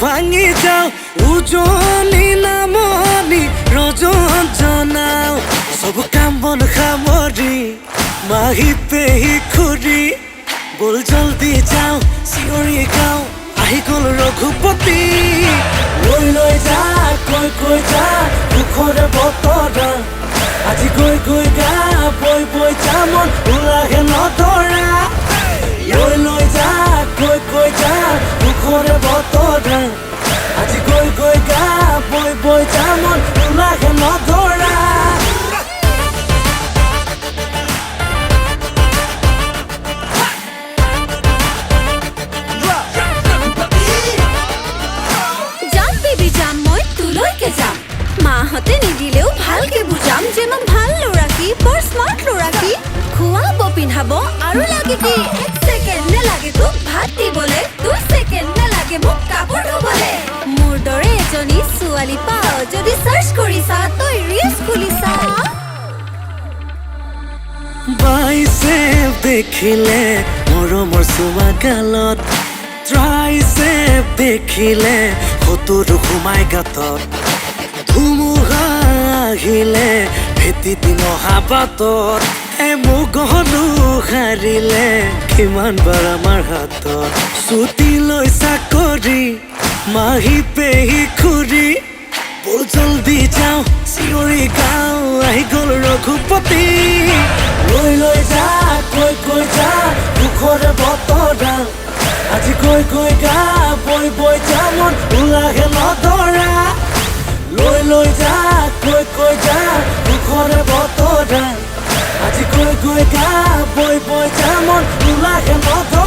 ভাঙি যাও উজনি নামনি ৰজন জনাও সব কাম বন সামৰি মাহী পেহী খুৰী বল জলদি যাও চিঞৰি গাও আহি গ'ল ৰঘুপতি লৈ লৈ যা কৈ যা দুখৰে বতৰা আজি গৈ গা বৈ যা মন ওলাহে নধৰা লৈ লৈ যা কৈ যা দুখৰে বতৰা আজি গৈ গা বৈ যা মন ওলাহে নধৰা মাহঁতে নিদিলেও ভালকে বুজাম যে মই ভাল ল'ৰা কি বৰ স্মাৰ্ট ল'ৰা কি খুৱাব পিন্ধাব আৰু লাগে কি 1 ছেকেণ্ড নেলাগে তোক ভাত দিবলে 2 ছেকেণ্ড নেলাগে মোক কাপোৰ ধুবলে মোৰ দৰে এজনী ছোৱালী পাও যদি সাৰ্চ কৰিছা তই ৰিলছ খুলিছা বাইছে দেখিলে মৰমৰ চুমা গালত ট্ৰাইছে দেখিলে ফটোটো সোমাই গাতত ধুমুহা আহিলে ভেটি দিন অহা বাটত মুগহনো হাৰিলে কিমান বাৰ আমাৰ হাতত ছুটি লৈ চাকৰি মাহী পেহী খুৰী বল জলদি যাওঁ চিঞৰি গাওঁ আহি গ'ল ৰঘুপতি লৈ লৈ যা কৈ যা দুখৰে বতৰা আজি গৈ গা বৈ যা মন ওলাহে নধৰা লৈ লৈ যা কৈ যা দুখৰে বতৰা আজি গৈ গা বৈ যা মন ওলাহে নধৰা